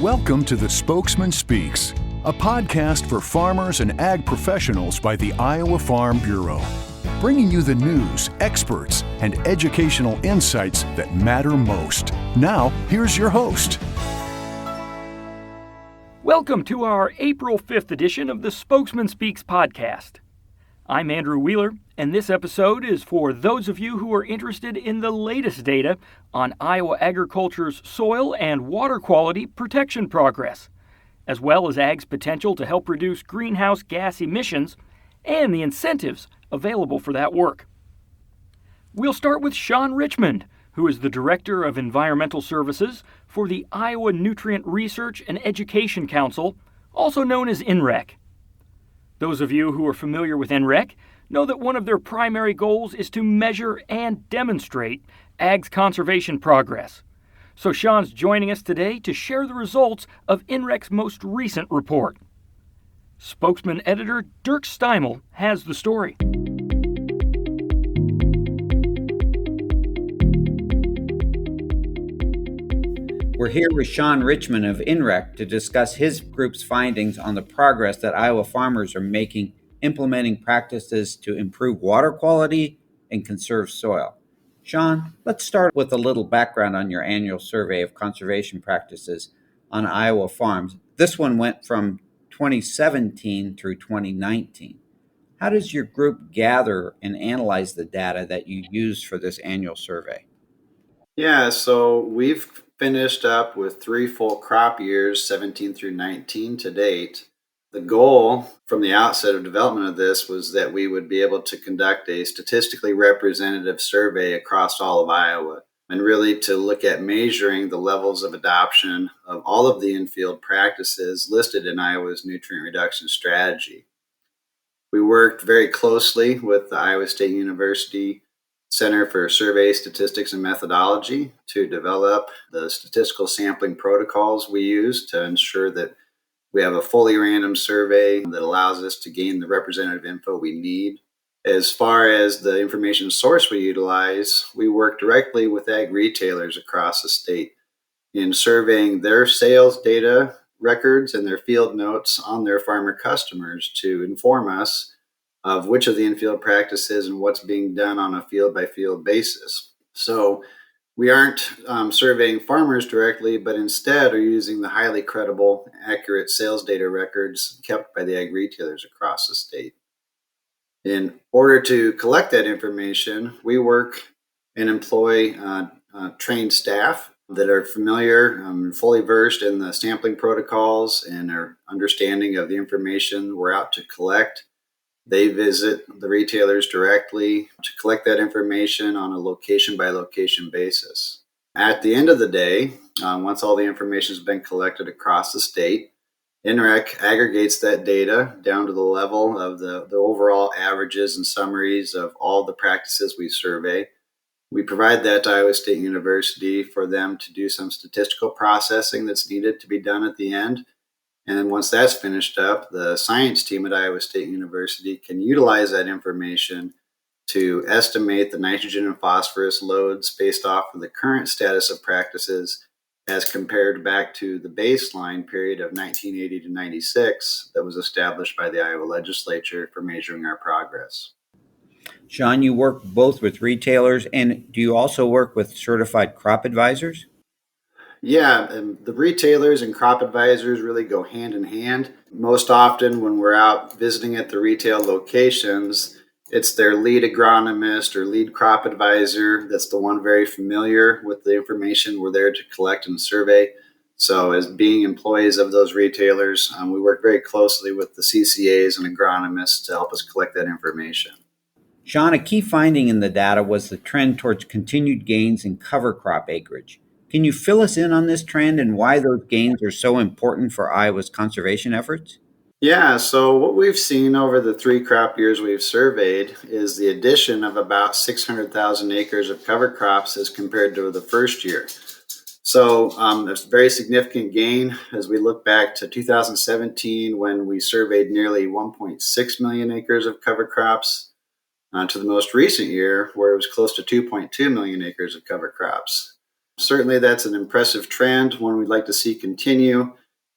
Welcome to the Spokesman Speaks, a podcast for farmers and ag professionals by the Iowa Farm Bureau, bringing you the news, experts, and educational insights that matter most. Now, here's your host. Welcome to our April 5th edition of the Spokesman Speaks podcast. I'm Andrew Wheeler, and this episode is for those of you who are interested in the latest data on Iowa agriculture's soil and water quality protection progress, as well as ag's potential to help reduce greenhouse gas emissions and the incentives available for that work. We'll start with Shawn Richmond, who is the Director of Environmental Services for the Iowa Nutrient Research and Education Council, also known as INREC. Those of you who are familiar with INREC know that one of their primary goals is to measure and demonstrate ag's conservation progress. So Shawn's joining us today to share the results of INREC's most recent report. Spokesman editor Dirk Steimel has the story. We're here with Shawn Richmond of INREC to discuss his group's findings on the progress that Iowa farmers are making implementing practices to improve water quality and conserve soil. Shawn, let's start with a little background on your annual survey of conservation practices on Iowa farms. This one went from 2017 through 2019. How does your group gather and analyze the data that you use for this annual survey? Yeah, so we've finished up with 3 full crop years, 17 through 19 to date. The goal from the outset of development of this was that we would be able to conduct a statistically representative survey across all of Iowa and really to look at measuring the levels of adoption of all of the in-field practices listed in Iowa's nutrient reduction strategy. We worked very closely with the Iowa State University Center for Survey, Statistics, and Methodology to develop the statistical sampling protocols we use to ensure that we have a fully random survey that allows us to gain the representative info we need. As far as the information source we utilize, we work directly with ag retailers across the state in surveying their sales data records and their field notes on their farmer customers to inform us of which of the infield practices and what's being done on a field-by-field basis. So we aren't surveying farmers directly, but instead are using the highly credible, accurate sales data records kept by the ag retailers across the state. In order to collect that information, we work and employ trained staff that are familiar and fully versed in the sampling protocols and are understanding of the information we're out to collect. They visit the retailers directly to collect that information on a location-by-location basis. At the end of the day, once all the information has been collected across the state, INREC aggregates that data down to the level of the overall averages and summaries of all the practices we survey. We provide that to Iowa State University for them to do some statistical processing that's needed to be done at the end. And then once that's finished up, the science team at Iowa State University can utilize that information to estimate the nitrogen and phosphorus loads based off of the current status of practices as compared back to the baseline period of 1980 to 96 that was established by the Iowa legislature for measuring our progress. Shawn, you work both with retailers and do you also work with certified crop advisors? Yeah, the retailers and crop advisors really go hand in hand. Most often when we're out visiting at the retail locations, it's their lead agronomist or lead crop advisor that's the one very familiar with the information we're there to collect and survey. So as being employees of those retailers, we work very closely with the CCAs and agronomists to help us collect that information. Shawn, a key finding in the data was the trend towards continued gains in cover crop acreage. Can you fill us in on this trend and why those gains are so important for Iowa's conservation efforts? Yeah, so what we've seen over the 3 crop years we've surveyed is the addition of about 600,000 acres of cover crops as compared to the first year. So there's a very significant gain as we look back to 2017 when we surveyed nearly 1.6 million acres of cover crops to the most recent year where it was close to 2.2 million acres of cover crops. Certainly, that's an impressive trend, one we'd like to see continue.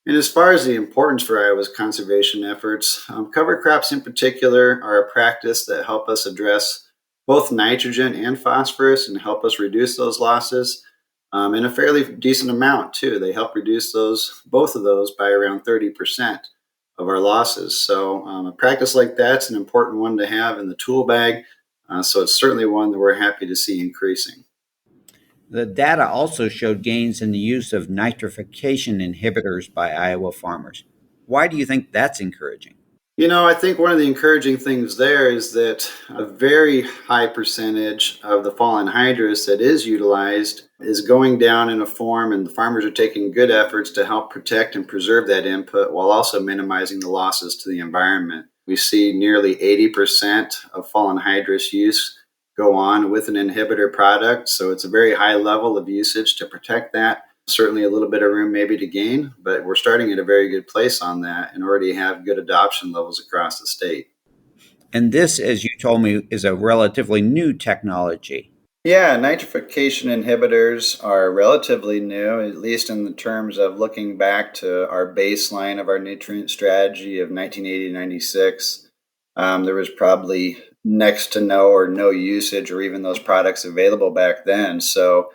And as far as the importance for Iowa's conservation efforts, cover crops in particular are a practice that help us address both nitrogen and phosphorus and help us reduce those losses in a fairly decent amount too. They help reduce both of those by around 30% of our losses. So a practice like that's an important one to have in the tool bag. So it's certainly one that we're happy to see increasing. The data also showed gains in the use of nitrification inhibitors by Iowa farmers. Why do you think that's encouraging? I think one of the encouraging things there is that a very high percentage of the fallen hydrous that is utilized is going down in a form, and the farmers are taking good efforts to help protect and preserve that input while also minimizing the losses to the environment. We see nearly 80% of fallen hydrous use go on with an inhibitor product, so it's a very high level of usage to protect that. Certainly a little bit of room maybe to gain, but we're starting at a very good place on that and already have good adoption levels across the state. And this, as you told me, is a relatively new technology. Yeah, nitrification inhibitors are relatively new, at least in the terms of looking back to our baseline of our nutrient strategy of 1980-96. There was probably next to no or no usage or even those products available back then. So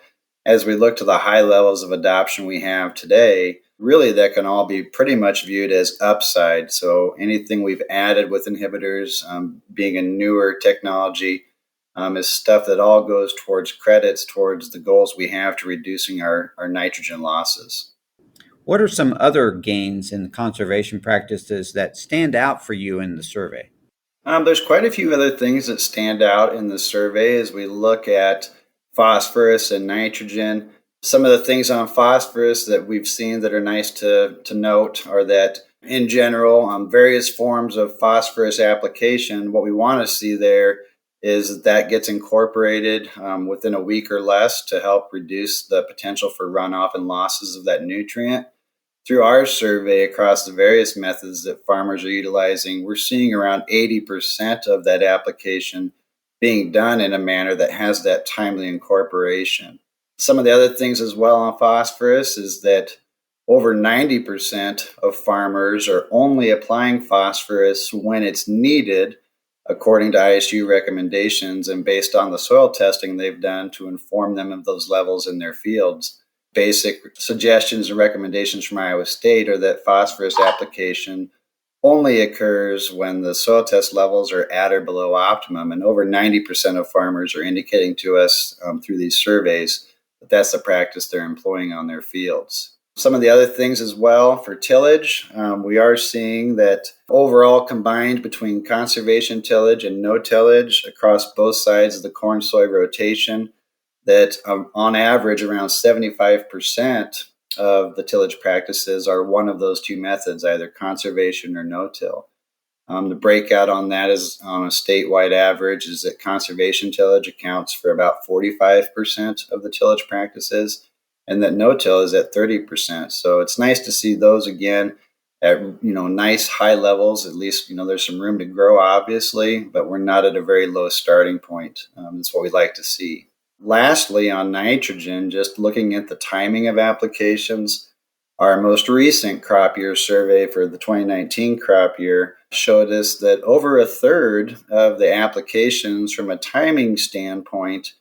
as we look to the high levels of adoption we have today, really that can all be pretty much viewed as upside. So anything we've added with inhibitors, being a newer technology, is stuff that all goes towards credits, towards the goals we have to reducing our nitrogen losses. What are some other gains in conservation practices that stand out for you in the survey? There's quite a few other things that stand out in the survey as we look at phosphorus and nitrogen. Some of the things on phosphorus that we've seen that are nice to note are that in general, various forms of phosphorus application, what we want to see there is that gets incorporated within a week or less to help reduce the potential for runoff and losses of that nutrient. Through our survey across the various methods that farmers are utilizing, we're seeing around 80% of that application being done in a manner that has that timely incorporation. Some of the other things as well on phosphorus is that over 90% of farmers are only applying phosphorus when it's needed, according to ISU recommendations and based on the soil testing they've done to inform them of those levels in their fields. Basic suggestions and recommendations from Iowa State are that phosphorus application only occurs when the soil test levels are at or below optimum. And over 90% of farmers are indicating to us through these surveys that that's the practice they're employing on their fields. Some of the other things as well for tillage, we are seeing that overall combined between conservation tillage and no tillage across both sides of the corn-soy rotation, that on average around 75% of the tillage practices are one of those two methods, either conservation or no-till. The breakout on that is on a statewide average is that conservation tillage accounts for about 45% of the tillage practices, and that no-till is at 30%. So it's nice to see those again at nice high levels. At least there's some room to grow, obviously, but we're not at a very low starting point. That's what we'd like to see. Lastly, on nitrogen, just looking at the timing of applications, our most recent crop year survey for the 2019 crop year showed us that over a third of the applications from a timing standpoint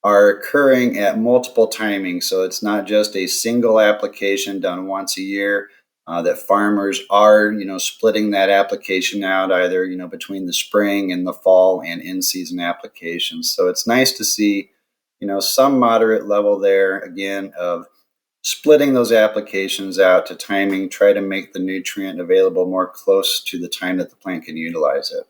are occurring at multiple timings. So it's not just a single application done once a year, that farmers are, splitting that application out either, between the spring and the fall and in-season applications. So it's nice to see some moderate level there, again, of splitting those applications out to timing, try to make the nutrient available more close to the time that the plant can utilize it.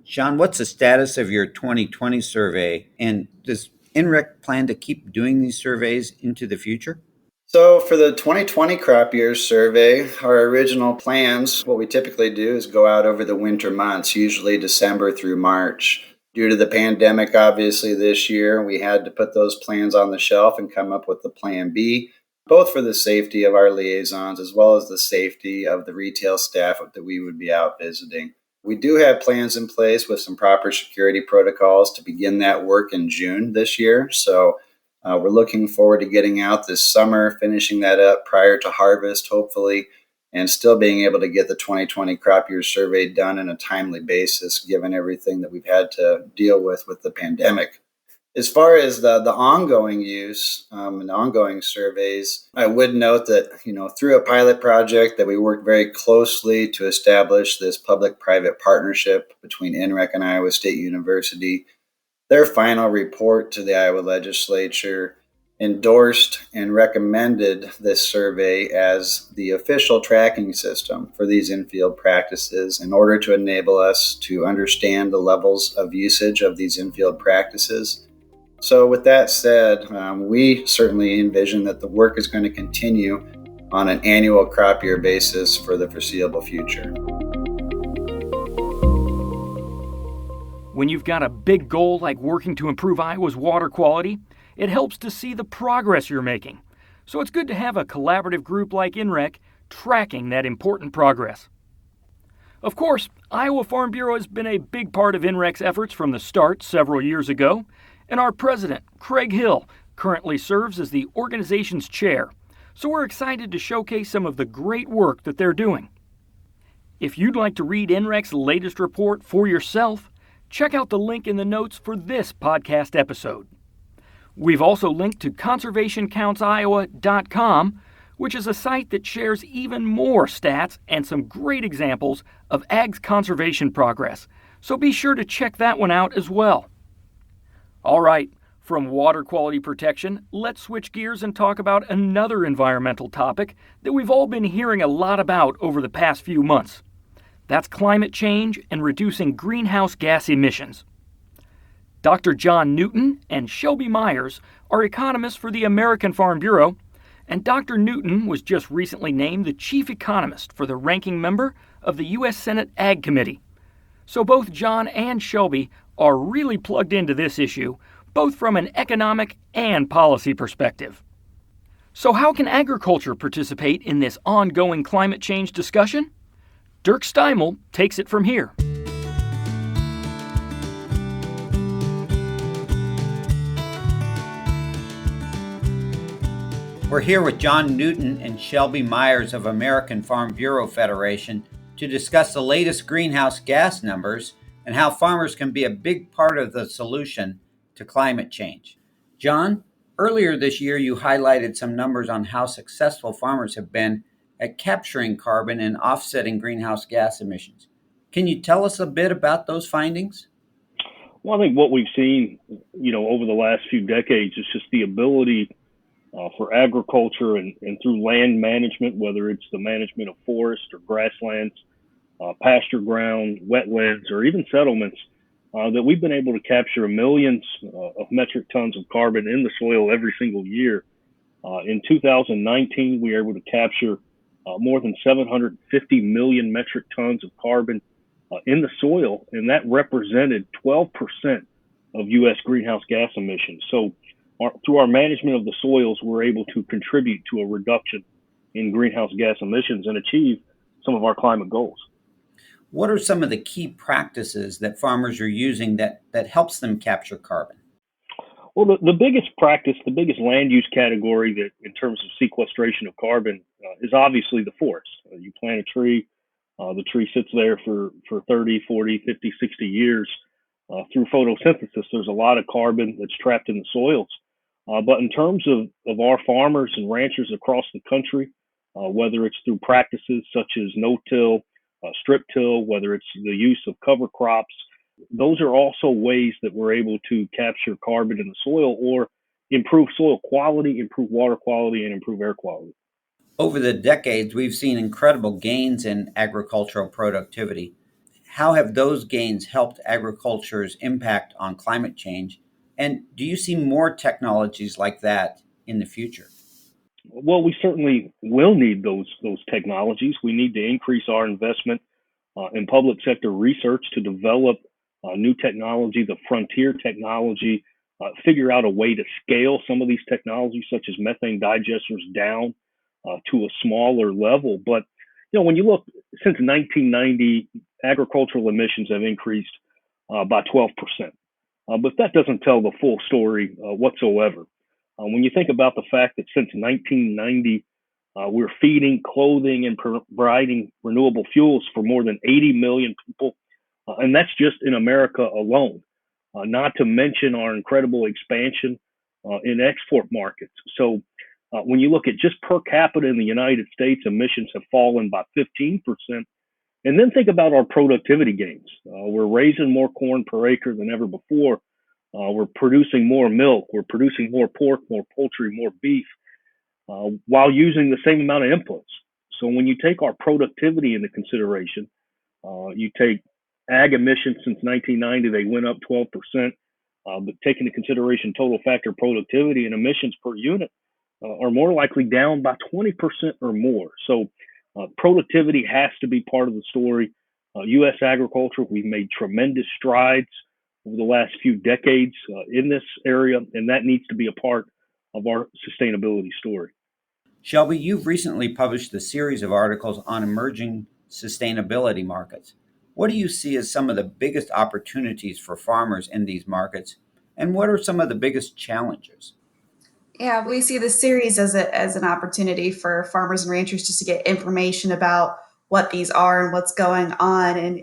Shawn, what's the status of your 2020 survey? And does INREC plan to keep doing these surveys into the future? So for the 2020 crop year survey, our original plans, what we typically do is go out over the winter months, usually December through March. Due to the pandemic, obviously, this year, we had to put those plans on the shelf and come up with the plan B, both for the safety of our liaisons as well as the safety of the retail staff that we would be out visiting. We do have plans in place with some proper security protocols to begin that work in June this year. So We're looking forward to getting out this summer, finishing that up prior to harvest, hopefully, and still being able to get the 2020 crop year survey done in a timely basis, given everything that we've had to deal with the pandemic. As far as the ongoing use and ongoing surveys, I would note that, through a pilot project that we worked very closely to establish this public-private partnership between INREC and Iowa State University, their final report to the Iowa legislature endorsed and recommended this survey as the official tracking system for these in-field practices in order to enable us to understand the levels of usage of these in-field practices. So with that said, we certainly envision that the work is going to continue on an annual crop year basis for the foreseeable future. When you've got a big goal like working to improve Iowa's water quality, it helps to see the progress you're making. So it's good to have a collaborative group like INREC tracking that important progress. Of course, Iowa Farm Bureau has been a big part of INREC's efforts from the start several years ago, and our president, Craig Hill, currently serves as the organization's chair. So we're excited to showcase some of the great work that they're doing. If you'd like to read INREC's latest report for yourself, check out the link in the notes for this podcast episode. We've also linked to conservationcountsiowa.com, which is a site that shares even more stats and some great examples of ag's conservation progress. So be sure to check that one out as well. All right, from water quality protection, let's switch gears and talk about another environmental topic that we've all been hearing a lot about over the past few months. That's climate change and reducing greenhouse gas emissions. Dr. John Newton and Shelby Myers are economists for the American Farm Bureau, and Dr. Newton was just recently named the chief economist for the ranking member of the U.S. Senate Ag Committee. So both John and Shelby are really plugged into this issue, both from an economic and policy perspective. So how can agriculture participate in this ongoing climate change discussion? Dirk Steimel takes it from here. We're here with John Newton and Shelby Myers of American Farm Bureau Federation to discuss the latest greenhouse gas numbers and how farmers can be a big part of the solution to climate change. John, earlier this year you highlighted some numbers on how successful farmers have been at capturing carbon and offsetting greenhouse gas emissions. Can you tell us a bit about those findings? Well, I think what we've seen, over the last few decades is just the ability for agriculture and through land management, whether it's the management of forest or grasslands, pasture ground, wetlands, or even settlements, that we've been able to capture millions of metric tons of carbon in the soil every single year. In 2019, we were able to capture more than 750 million metric tons of carbon in the soil, and that represented 12% of U.S. greenhouse gas emissions. So through our management of the soils, we're able to contribute to a reduction in greenhouse gas emissions and achieve some of our climate goals. What are some of the key practices that farmers are using that helps them capture carbon? Well, the biggest practice, the biggest land use category that in terms of sequestration of carbon is obviously the forest. You plant a tree, the tree sits there for 30, 40, 50, 60 years. Through photosynthesis, there's a lot of carbon that's trapped in the soils. But in terms of our farmers and ranchers across the country, whether it's through practices such as no-till, strip-till, whether it's the use of cover crops, those are also ways that we're able to capture carbon in the soil or improve soil quality, improve water quality, and improve air quality. Over the decades, we've seen incredible gains in agricultural productivity. How have those gains helped agriculture's impact on climate change? And do you see more technologies like that in the future? Well, we certainly will need those technologies. We need to increase our investment in public sector research to develop new technology, the frontier technology, figure out a way to scale some of these technologies, such as methane digesters, down to a smaller level. But when you look, since 1990, agricultural emissions have increased by 12%. But that doesn't tell the full story whatsoever. When you think about the fact that since 1990, we're feeding, clothing, and providing renewable fuels for more than 80 million people, and that's just in America alone, not to mention our incredible expansion in export markets. So when you look at just per capita in the United States, emissions have fallen by 15%. And then think about our productivity gains. We're raising more corn per acre than ever before. We're producing more milk. We're producing more pork, more poultry, more beef, while using the same amount of inputs. So when you take our productivity into consideration, you take ag emissions since 1990, they went up 12%, but take into consideration total factor productivity and emissions per unit are more likely down by 20% or more. So productivity has to be part of the story. U.S. agriculture, we've made tremendous strides over the last few decades in this area, and that needs to be a part of our sustainability story. Shelby, you've recently published a series of articles on emerging sustainability markets. What do you see as some of the biggest opportunities for farmers in these markets, and what are some of the biggest challenges? Yeah, we see this series as an opportunity for farmers and ranchers just to get information about what these are and what's going on. And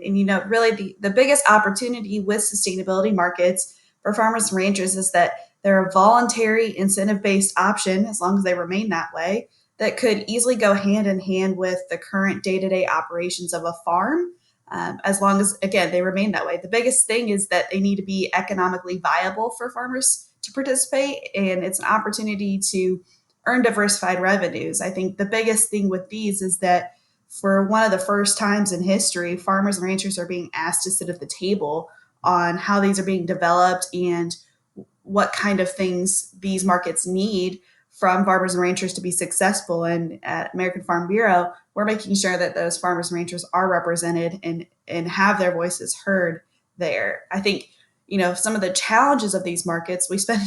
really the biggest opportunity with sustainability markets for farmers and ranchers is that they're a voluntary incentive-based option, as long as they remain that way, that could easily go hand in hand with the current day-to-day operations of a farm, as long as, again, they remain that way. The biggest thing is that they need to be economically viable for farmers to participate, and it's an opportunity to earn diversified revenues. I think the biggest thing with these is that for one of the first times in history, farmers and ranchers are being asked to sit at the table on how these are being developed and what kind of things these markets need from farmers and ranchers to be successful. And at American Farm Bureau, we're making sure that those farmers and ranchers are represented and have their voices heard there. I think, some of the challenges of these markets, we spent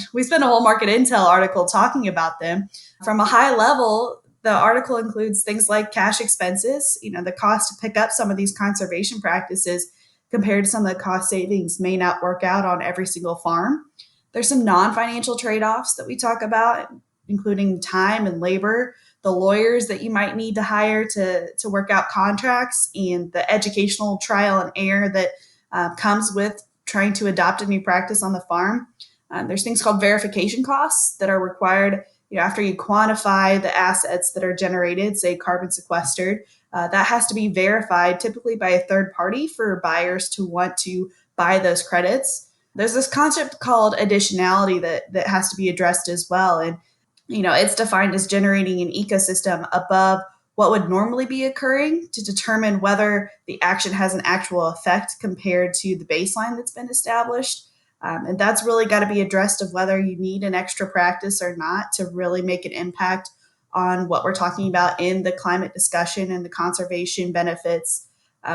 a whole market intel article talking about them. From a high level, the article includes things like cash expenses, the cost to pick up some of these conservation practices compared to some of the cost savings may not work out on every single farm. There's some non-financial trade-offs that we talk about, including time and labor, the lawyers that you might need to hire to work out contracts, and the educational trial and error that comes with trying to adopt a new practice on the farm. There's things called verification costs that are required after you quantify the assets that are generated, say carbon sequestered. That has to be verified typically by a third party for buyers to want to buy those credits. There's this concept called additionality that has to be addressed as well. And, it's defined as generating an ecosystem above what would normally be occurring to determine whether the action has an actual effect compared to the baseline that's been established. And that's really got to be addressed of whether you need an extra practice or not to really make an impact on what we're talking about in the climate discussion and the conservation benefits.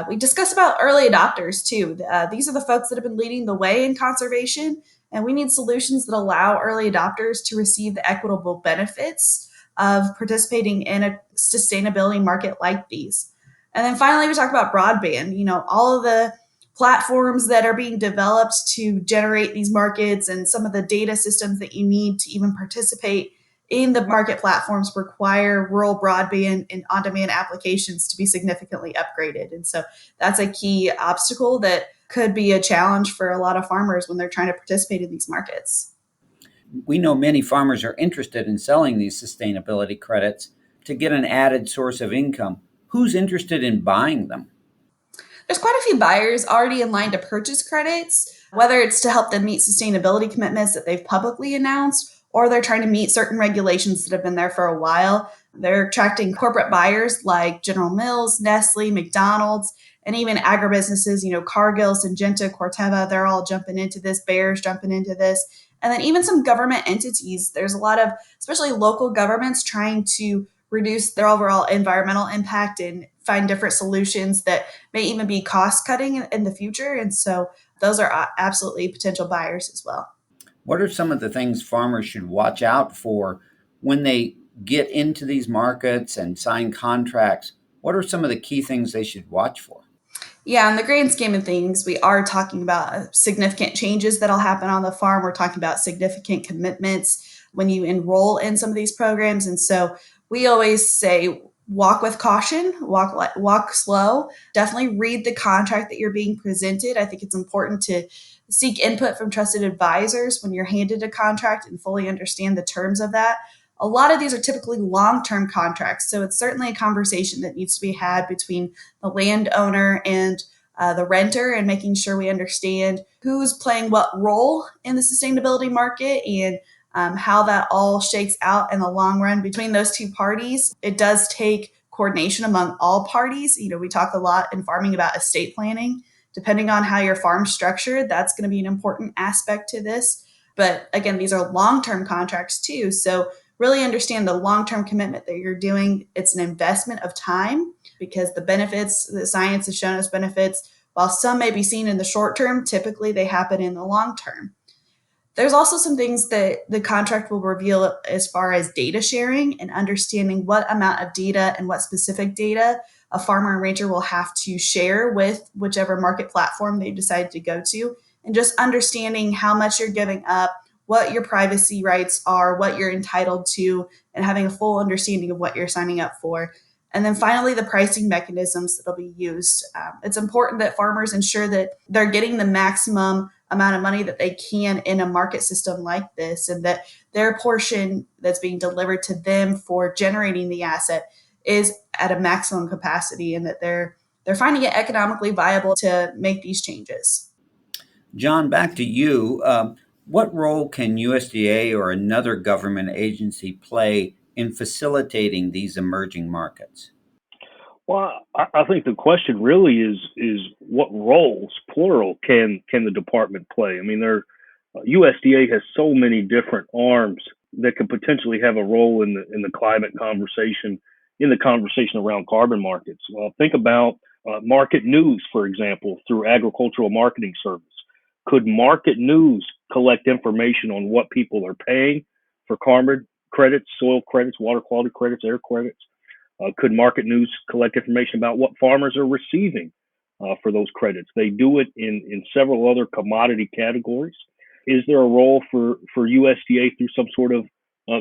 We discuss about early adopters too. These are the folks that have been leading the way in conservation, and we need solutions that allow early adopters to receive the equitable benefits of participating in a sustainability market like these. And then finally, we talk about broadband, all of the platforms that are being developed to generate these markets and some of the data systems that you need to even participate in the market platforms require rural broadband and on-demand applications to be significantly upgraded. And so that's a key obstacle that could be a challenge for a lot of farmers when they're trying to participate in these markets. We know many farmers are interested in selling these sustainability credits to get an added source of income. Who's interested in buying them? There's quite a few buyers already in line to purchase credits, whether it's to help them meet sustainability commitments that they've publicly announced, or they're trying to meet certain regulations that have been there for a while. They're attracting corporate buyers like General Mills, Nestle, McDonald's, and even agribusinesses, Cargill, Syngenta, Corteva, they're all jumping into this, Bayer's jumping into this. And then even some government entities, there's a lot of, especially local governments, trying to reduce their overall environmental impact and find different solutions that may even be cost cutting in the future. And so those are absolutely potential buyers as well. What are some of the things farmers should watch out for when they get into these markets and sign contracts? What are some of the key things they should watch for? Yeah, in the grand scheme of things, we are talking about significant changes that'll happen on the farm. We're talking about significant commitments when you enroll in some of these programs. And so we always say, walk with caution, walk slow. Definitely read the contract that you're being presented. I think it's important to seek input from trusted advisors when you're handed a contract and fully understand the terms of that. A lot of these are typically long-term contracts, so it's certainly a conversation that needs to be had between the landowner and the renter, and making sure we understand who's playing what role in the sustainability market and how that all shakes out in the long run between those two parties. It does take coordination among all parties. We talk a lot in farming about estate planning. Depending on how your farm's structured, that's going to be an important aspect to this. But again, these are long-term contracts too. So really understand the long-term commitment that you're doing. It's an investment of time, because the benefits, the science has shown us benefits, while some may be seen in the short term, typically they happen in the long term. There's also some things that the contract will reveal as far as data sharing and understanding what amount of data and what specific data a farmer and rancher will have to share with whichever market platform they decide to go to, and just understanding how much you're giving up, what your privacy rights are, what you're entitled to, and having a full understanding of what you're signing up for. And then finally, the pricing mechanisms that will be used. It's important that farmers ensure that they're getting the maximum amount of money that they can in a market system like this, and that their portion that's being delivered to them for generating the asset is at a maximum capacity, and that they're finding it economically viable to make these changes. John, back to you. What role can USDA or another government agency play in facilitating these emerging markets? Well, I think the question really is what roles, plural, can the department play? I mean, USDA has so many different arms that could potentially have a role in the climate conversation, in the conversation around carbon markets. Think about market news, for example, through Agricultural Marketing Service. Could market news collect information on what people are paying for carbon credits, soil credits, water quality credits, air credits? Could market news collect information about what farmers are receiving for those credits? They do it in several other commodity categories. Is there a role for USDA through some sort of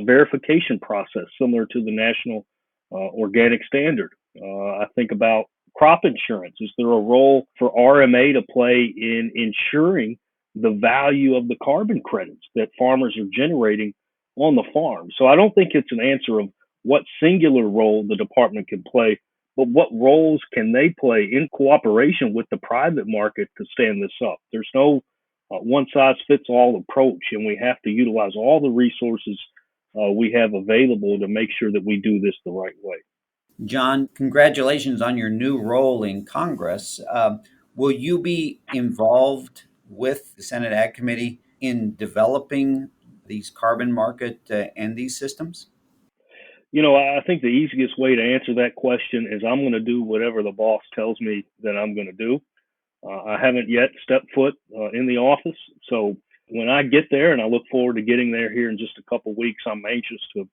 verification process similar to the National Organic Standard? I think about crop insurance. Is there a role for RMA to play in ensuring the value of the carbon credits that farmers are generating on the farm? So I don't think it's an answer of what singular role the department can play, but what roles can they play in cooperation with the private market to stand this up? There's no one-size-fits-all approach, and we have to utilize all the resources we have available to make sure that we do this the right way. John, congratulations on your new role in Congress. Will you be involved with the Senate Ag Committee in developing these carbon market and these systems? I think the easiest way to answer that question is I'm going to do whatever the boss tells me that I'm going to do. I haven't yet stepped foot in the office. So when I get there, and I look forward to getting there here in just a couple of weeks, I'm anxious to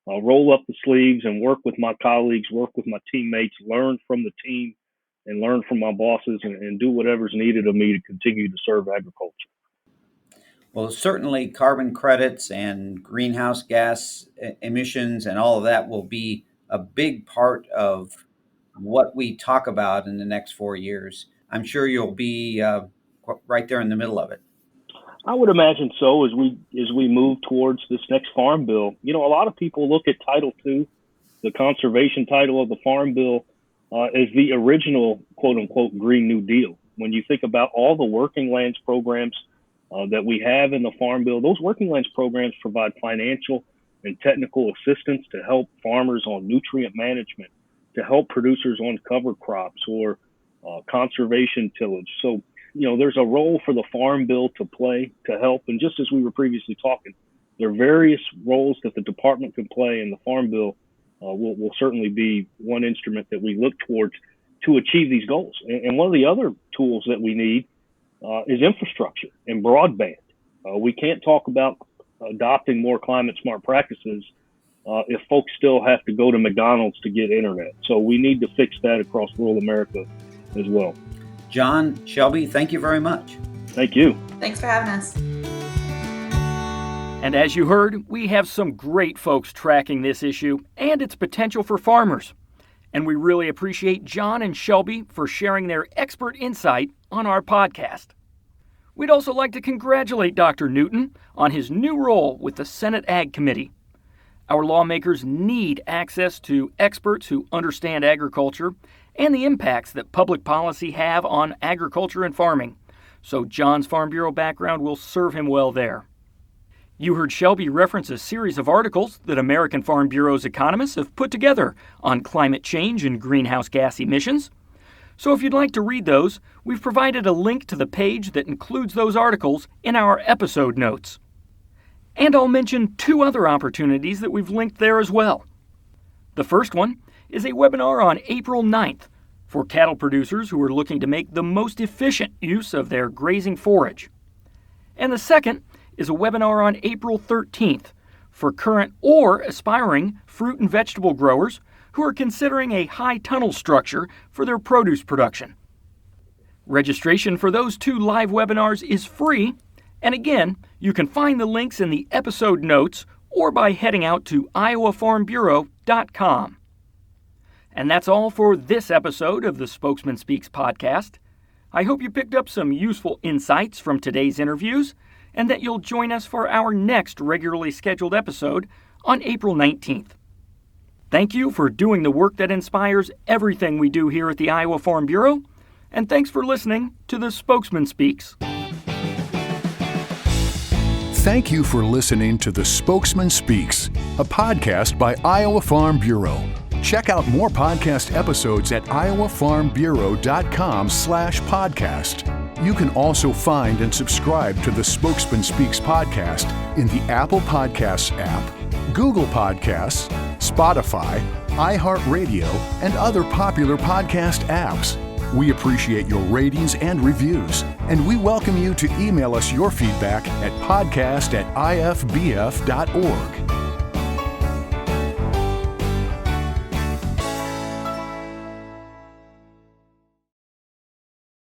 roll up the sleeves and work with my colleagues, work with my teammates, learn from the team and learn from my bosses, and do whatever's needed of me to continue to serve agriculture. Well, certainly carbon credits and greenhouse gas emissions and all of that will be a big part of what we talk about in the next 4 years. I'm sure you'll be right there in the middle of it. I would imagine so as we move towards this next farm bill. A lot of people look at Title II, the conservation title of the farm bill, as the original quote unquote Green New Deal. When you think about all the working lands programs that we have in the farm bill, those working lands programs provide financial and technical assistance to help farmers on nutrient management, to help producers on cover crops or conservation tillage. So, there's a role for the farm bill to play to help. And just as we were previously talking, there are various roles that the department can play, and the farm bill will certainly be one instrument that we look towards to achieve these goals. And one of the other tools that we need is infrastructure and broadband. We can't talk about adopting more climate smart practices if folks still have to go to McDonald's to get internet. So we need to fix that across rural America as well. John, Shelby, thank you very much. Thank you. Thanks for having us. And as you heard, we have some great folks tracking this issue and its potential for farmers. And we really appreciate John and Shelby for sharing their expert insight on our podcast. We'd also like to congratulate Dr. Newton on his new role with the Senate Ag Committee. Our lawmakers need access to experts who understand agriculture and the impacts that public policy have on agriculture and farming. So John's Farm Bureau background will serve him well there. You heard Shelby reference a series of articles that American Farm Bureau's economists have put together on climate change and greenhouse gas emissions. So if you'd like to read those, we've provided a link to the page that includes those articles in our episode notes. And I'll mention 2 other opportunities that we've linked there as well. The first one is a webinar on April 9th for cattle producers who are looking to make the most efficient use of their grazing forage. And the second is a webinar on April 13th for current or aspiring fruit and vegetable growers who are considering a high tunnel structure for their produce production. Registration for those 2 live webinars is free, and again, you can find the links in the episode notes or by heading out to iowafarmbureau.com. And that's all for this episode of the Spokesman Speaks podcast. I hope you picked up some useful insights from today's interviews and that you'll join us for our next regularly scheduled episode on April 19th. Thank you for doing the work that inspires everything we do here at the Iowa Farm Bureau, and thanks for listening to the Spokesman Speaks. Thank you for listening to the Spokesman Speaks, a podcast by Iowa Farm Bureau. Check out more podcast episodes at iowafarmbureau.com/podcast. You can also find and subscribe to the Spokesman Speaks podcast in the Apple Podcasts app, Google Podcasts, Spotify, iHeartRadio, and other popular podcast apps. We appreciate your ratings and reviews, and we welcome you to email us your feedback at podcast@ifbf.org.